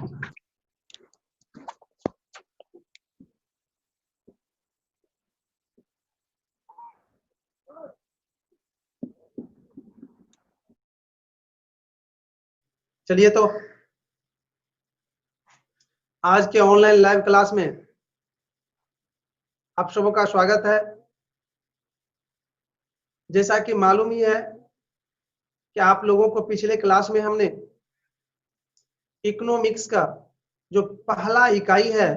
चलिए तो आज के ऑनलाइन लाइव क्लास में आप सबों का स्वागत है। जैसा कि मालूम ही है कि आप लोगों को पिछले क्लास में हमने इकोनॉमिक्स का जो पहला इकाई है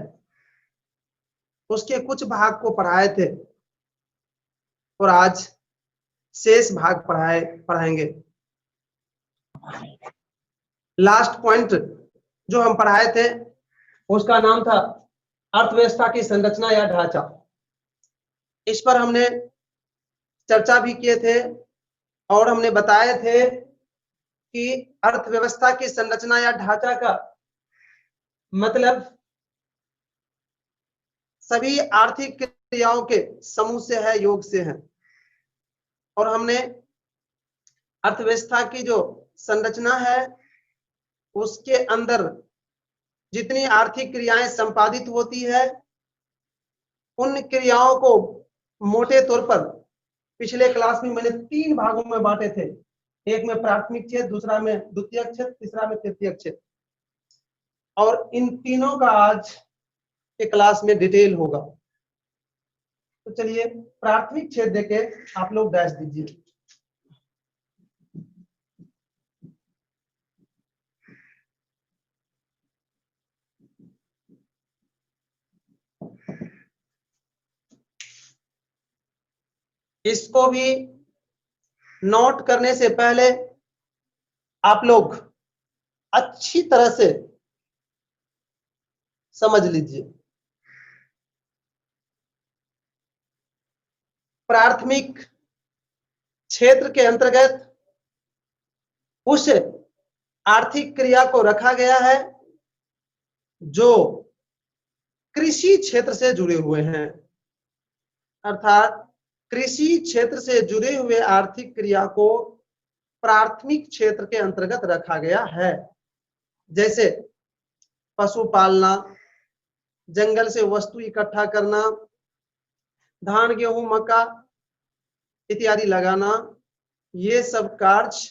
उसके कुछ भाग को पढ़ाए थे और आज शेष भाग पढ़ाएंगे। लास्ट पॉइंट जो हम पढ़ाए थे उसका नाम था अर्थव्यवस्था की संरचना या ढांचा। इस पर हमने चर्चा भी किए थे और हमने बताए थे कि अर्थव्यवस्था की संरचना या ढांचा का मतलब सभी आर्थिक क्रियाओं के समूह से है, योग से है। और हमने अर्थव्यवस्था की जो संरचना है उसके अंदर जितनी आर्थिक क्रियाएं संपादित होती है उन क्रियाओं को मोटे तौर पर पिछले क्लास में मैंने 3 भागों में बांटे थे। एक में प्राथमिक क्षेत्र, दूसरा में द्वितीयक क्षेत्र, तीसरा में तृतीयक क्षेत्र। और इन तीनों का आज के क्लास में डिटेल होगा। तो चलिए प्राथमिक क्षेत्र देके आप लोग डैश दीजिए। इसको भी नोट करने से पहले आप लोग अच्छी तरह से समझ लीजिए। प्राथमिक क्षेत्र के अंतर्गत उस आर्थिक क्रिया को रखा गया है जो कृषि क्षेत्र से जुड़े हुए हैं, अर्थात कृषि क्षेत्र से जुड़े हुए आर्थिक क्रिया को प्राथमिक क्षेत्र के अंतर्गत रखा गया है। जैसे पशु पालना, जंगल से वस्तु इकट्ठा करना, धान गेहूं मक्का इत्यादि लगाना, ये सब कार्य,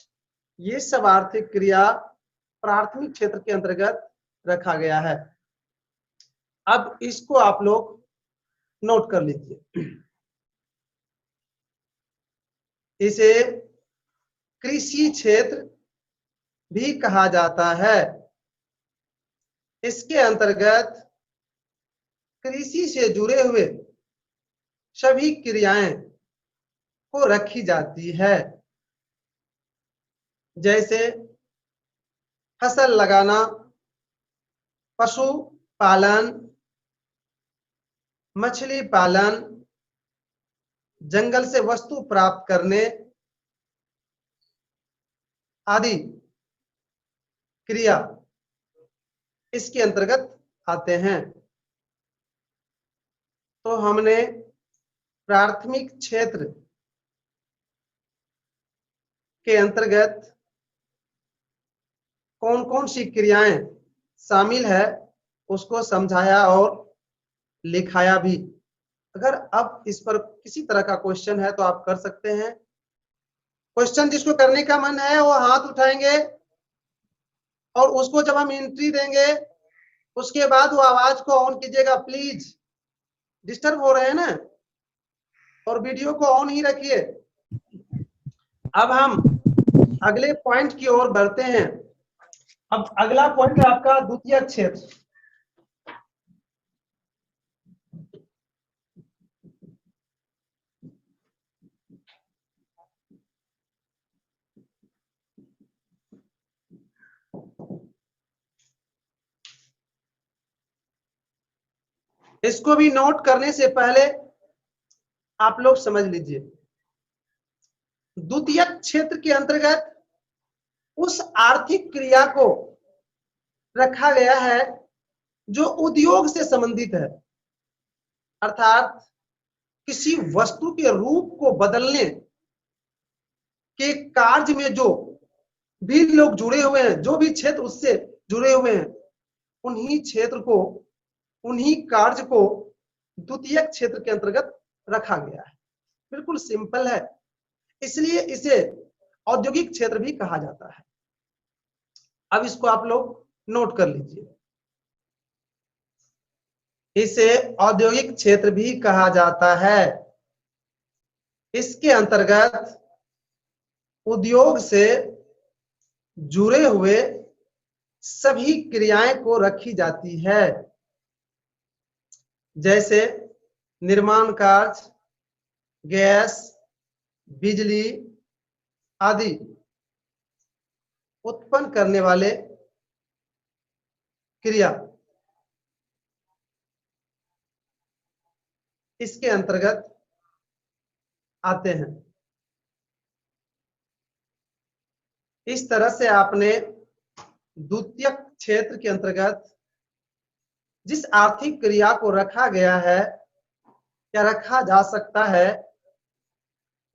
ये सब आर्थिक क्रिया प्राथमिक क्षेत्र के अंतर्गत रखा गया है। अब इसको आप लोग नोट कर लीजिए। इसे कृषि क्षेत्र भी कहा जाता है। इसके अंतर्गत कृषि से जुड़े हुए सभी क्रियाएं को रखी जाती है। जैसे फसल लगाना, पशु पालन, मछली पालन, जंगल से वस्तु प्राप्त करने आदि क्रिया इसके अंतर्गत आते हैं। तो हमने प्राथमिक क्षेत्र के अंतर्गत कौन कौन सी क्रियाएं शामिल है उसको समझाया और लिखाया भी। अगर अब इस पर किसी तरह का क्वेश्चन है तो आप कर सकते हैं। क्वेश्चन जिसको करने का मन है वो हाथ उठाएंगे और उसको जब हम एंट्री देंगे उसके बाद वो आवाज को ऑन कीजिएगा प्लीज, डिस्टर्ब हो रहे हैं ना, और वीडियो को ऑन ही रखिए। अब हम अगले पॉइंट की ओर बढ़ते हैं। अब अगला पॉइंट है आपका द्वितीयक क्षेत्र। इसको भी नोट करने से पहले आप लोग समझ लीजिए, द्वितीयक क्षेत्र के अंतर्गत उस आर्थिक क्रिया को रखा गया है जो उद्योग से संबंधित है, अर्थात किसी वस्तु के रूप को बदलने के कार्य में जो भी लोग जुड़े हुए हैं, जो भी क्षेत्र उससे जुड़े हुए हैं, उन्हीं क्षेत्र को, उन्हीं कार्य को द्वितीयक क्षेत्र के अंतर्गत रखा गया है। बिल्कुल सिंपल है, इसलिए इसे औद्योगिक क्षेत्र भी कहा जाता है। अब इसको आप लोग नोट कर लीजिए, इसे औद्योगिक क्षेत्र भी कहा जाता है। इसके अंतर्गत उद्योग से जुड़े हुए सभी क्रियाएं को रखी जाती है, जैसे निर्माण कार्य, गैस, बिजली आदि उत्पन्न करने वाले क्रिया इसके अंतर्गत आते हैं। इस तरह से आपने द्वितीयक क्षेत्र के अंतर्गत जिस आर्थिक क्रिया को रखा गया है या रखा जा सकता है,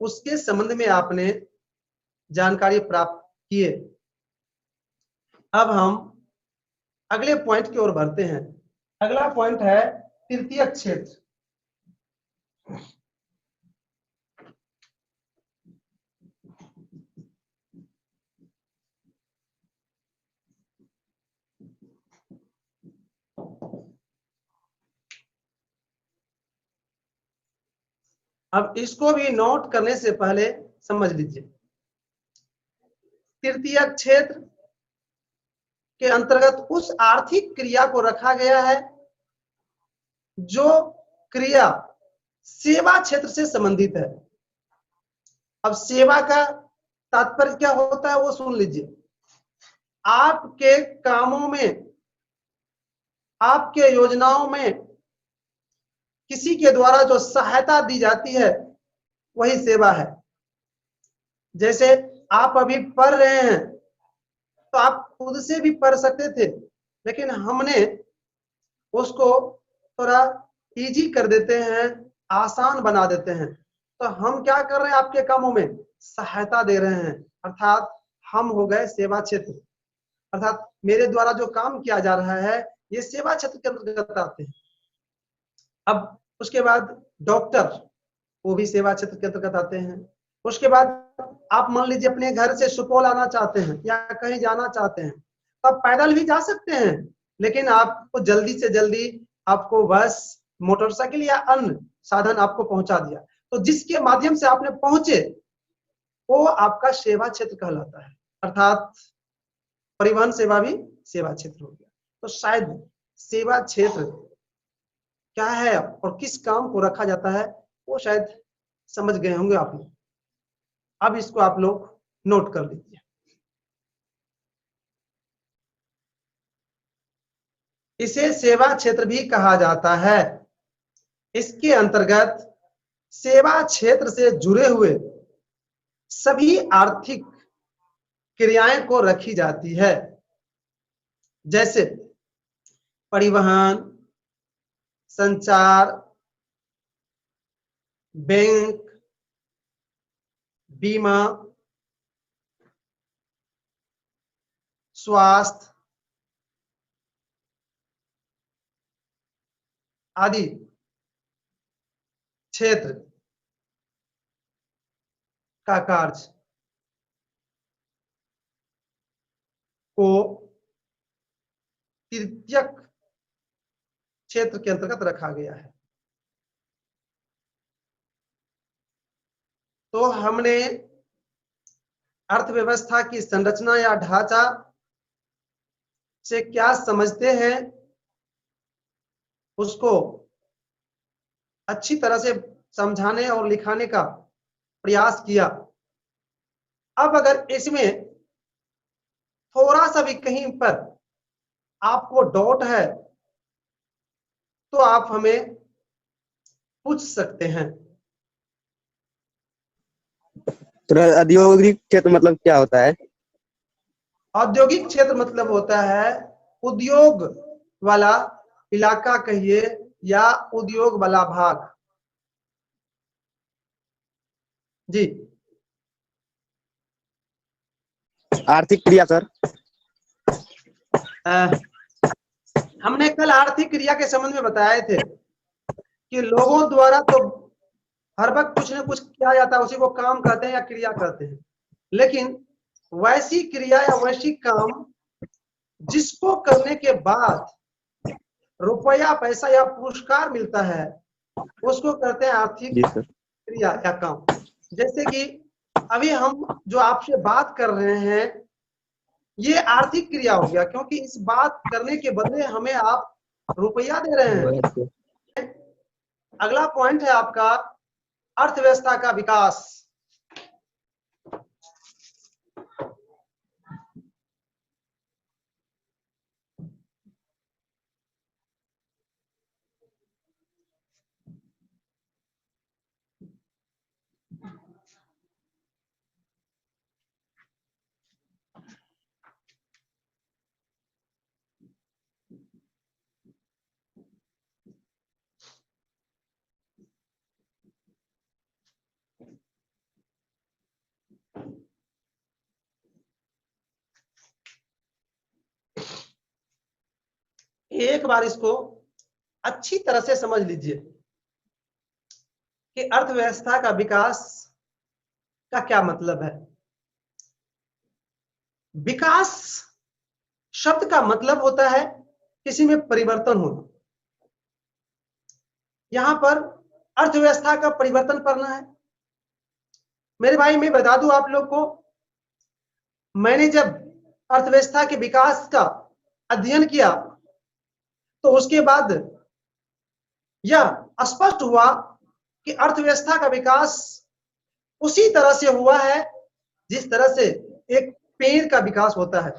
उसके संबंध में आपने जानकारी प्राप्त किए। अब हम अगले पॉइंट की ओर बढ़ते हैं। अगला पॉइंट है तृतीयक क्षेत्र। अब इसको भी नोट करने से पहले समझ लीजिए, तृतीयक क्षेत्र के अंतर्गत उस आर्थिक क्रिया को रखा गया है जो क्रिया सेवा क्षेत्र से संबंधित है। अब सेवा का तात्पर्य क्या होता है वो सुन लीजिए। आपके कामों में, आपके योजनाओं में किसी के द्वारा जो सहायता दी जाती है वही सेवा है। जैसे आप अभी पढ़ रहे हैं तो आप खुद से भी पढ़ सकते थे, लेकिन हमने उसको थोड़ा इजी कर देते हैं, आसान बना देते हैं। तो हम क्या कर रहे हैं, आपके कामों में सहायता दे रहे हैं, अर्थात हम हो गए सेवा क्षेत्र। अर्थात मेरे द्वारा जो काम किया जा रहा है ये सेवा क्षेत्र के अंतर्गत आते हैं। अब उसके बाद डॉक्टर, वो भी सेवा क्षेत्र के अंतर्गत आते हैं। उसके बाद आप मान लीजिए अपने घर से सुपौल आना चाहते हैं या कहीं जाना चाहते हैं, तो आप पैदल भी जा सकते हैं, लेकिन आपको जल्दी से जल्दी आपको बस, मोटरसाइकिल या अन्य साधन आपको पहुंचा दिया, तो जिसके माध्यम से आपने पहुंचे वो आपका सेवा क्षेत्र कहलाता है। अर्थात परिवहन सेवा भी सेवा क्षेत्र हो गया। तो शायद सेवा क्षेत्र क्या है और किस काम को रखा जाता है वो शायद समझ गए होंगे आप लोग। अब इसको आप लोग नोट कर लीजिए। इसे सेवा क्षेत्र भी कहा जाता है। इसके अंतर्गत सेवा क्षेत्र से जुड़े हुए सभी आर्थिक क्रियाएं को रखी जाती है, जैसे परिवहन, संचार, बैंक, बीमा, स्वास्थ्य आदि क्षेत्र का कार्य को तृतीयक क्षेत्र के अंतर्गत रखा गया है। तो हमने अर्थव्यवस्था की संरचना या ढांचा से क्या समझते हैं उसको अच्छी तरह से समझाने और लिखाने का प्रयास किया। अब अगर इसमें थोड़ा सा भी कहीं पर आपको डाउट है तो आप हमें पूछ सकते हैं। तो औद्योगिक क्षेत्र मतलब क्या होता है? औद्योगिक क्षेत्र मतलब होता है उद्योग वाला इलाका कहिए या उद्योग वाला भाग। जी, आर्थिक क्रिया सर। हमने कल आर्थिक क्रिया के संबंध में बताए थे कि लोगों द्वारा तो हर वक्त कुछ न कुछ किया जाता है, उसी को काम कहते हैं या क्रिया कहते हैं। लेकिन वैसी क्रिया या वैसी काम जिसको करने के बाद रुपया, पैसा या पुरस्कार मिलता है, उसको कहते हैं आर्थिक जी सर। क्रिया या काम। जैसे कि अभी हम जो आपसे बात कर रहे हैं, ये आर्थिक क्रिया हो गया, क्योंकि इस बात करने के बदले हमें आप रुपया दे रहे हैं। अगला पॉइंट है आपका अर्थव्यवस्था का विकास। एक बार इसको अच्छी तरह से समझ लीजिए कि अर्थव्यवस्था का विकास का क्या मतलब है। विकास शब्द का मतलब होता है किसी में परिवर्तन होना। यहां पर अर्थव्यवस्था का परिवर्तन करना है। मेरे भाई, मैं बता दूं आप लोग को, मैंने जब अर्थव्यवस्था के विकास का अध्ययन किया तो उसके बाद यह स्पष्ट हुआ कि अर्थव्यवस्था का विकास उसी तरह से हुआ है जिस तरह से एक पेड़ का विकास होता है।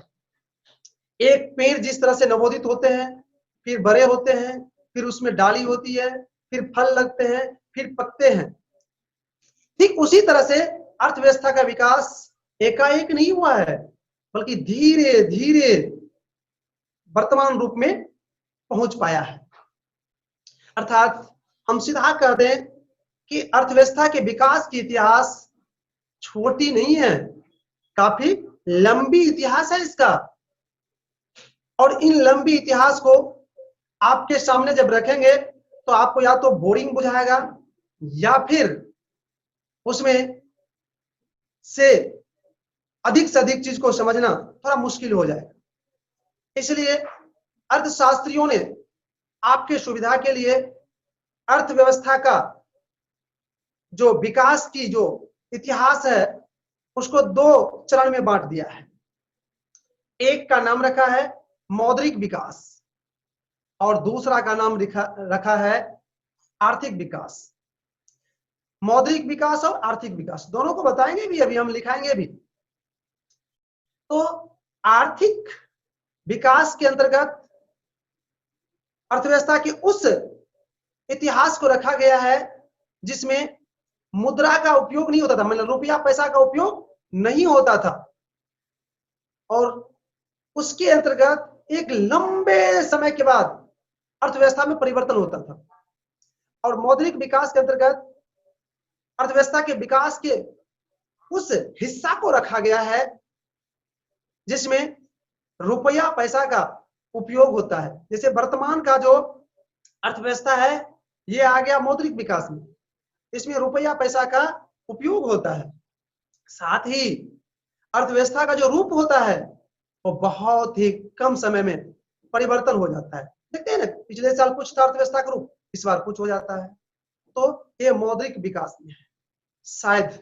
एक पेड़ जिस तरह से नवोदित होते हैं, फिर बड़े होते हैं, फिर उसमें डाली होती है, फिर फल लगते हैं, फिर पत्ते हैं, ठीक उसी तरह से अर्थव्यवस्था का विकास एकाएक नहीं हुआ है, बल्कि धीरे धीरे वर्तमान रूप में पहुंच पाया है। अर्थात हम सीधा कह दें कि अर्थव्यवस्था के विकास की इतिहास छोटी नहीं है, काफी लंबी इतिहास है इसका। और इन लंबी इतिहास को आपके सामने जब रखेंगे तो आपको या तो बोरिंग बुझाएगा या फिर उसमें से अधिक चीज को समझना थोड़ा मुश्किल हो जाएगा। इसलिए अर्थशास्त्रियों ने आपके सुविधा के लिए अर्थव्यवस्था का जो विकास की जो इतिहास है उसको दो चरण में बांट दिया है। एक का नाम रखा है मौद्रिक विकास और दूसरा का नाम रखा है आर्थिक विकास। मौद्रिक विकास और आर्थिक विकास दोनों को बताएंगे भी, अभी हम लिखाएंगे भी। तो आर्थिक विकास के अंतर्गत अर्थव्यवस्था के उस इतिहास को रखा गया है जिसमें मुद्रा का उपयोग नहीं होता था, मतलब रुपया पैसा का उपयोग नहीं होता था, और उसके अंतर्गत एक लंबे समय के बाद अर्थव्यवस्था में परिवर्तन होता था। और मौद्रिक विकास के अंतर्गत अर्थव्यवस्था के विकास के उस हिस्सा को रखा गया है जिसमें रुपया पैसा का उपयोग होता है। जैसे वर्तमान का जो अर्थव्यवस्था है ये आ गया मौद्रिक विकास में, इसमें रुपया पैसा का उपयोग होता है। साथ ही अर्थव्यवस्था का जो रूप होता है वो बहुत ही कम समय में परिवर्तन हो जाता है। देखते हैं ना, पिछले साल कुछ था अर्थव्यवस्था का रूप, इस बार कुछ हो जाता है। तो ये मौद्रिक विकास में है। शायद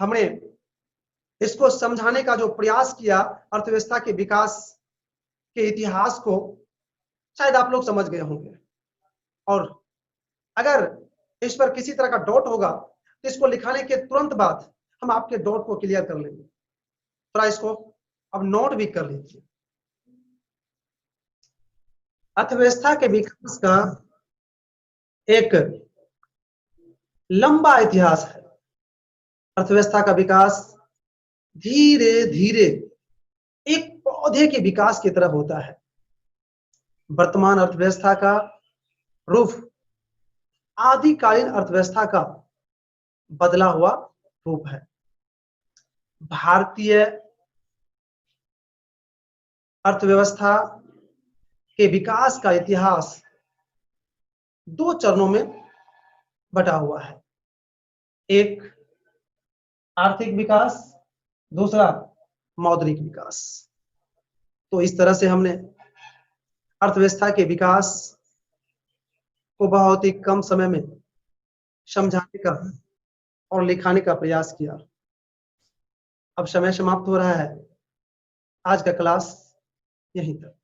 हमने इसको समझाने का जो प्रयास किया अर्थव्यवस्था के विकास के इतिहास को, शायद आप लोग समझ गए होंगे। और अगर इस पर किसी तरह का डाउट होगा तो इसको लिखाने के तुरंत बाद हम आपके डाउट को क्लियर कर लेंगे। थोड़ा इसको अब नोट भी कर लीजिए। अर्थव्यवस्था के विकास का एक लंबा इतिहास है। अर्थव्यवस्था का विकास धीरे धीरे एक पौधे के विकास की तरफ होता है। वर्तमान अर्थव्यवस्था का रूप आदिकालीन अर्थव्यवस्था का बदला हुआ रूप है। भारतीय अर्थव्यवस्था के विकास का इतिहास दो चरणों में बटा हुआ है, एक आर्थिक विकास, दूसरा मौद्रिक विकास। तो इस तरह से हमने अर्थव्यवस्था के विकास को बहुत ही कम समय में समझाने का और लिखाने का प्रयास किया। अब समय समाप्त हो रहा है, आज का क्लास यहीं तक।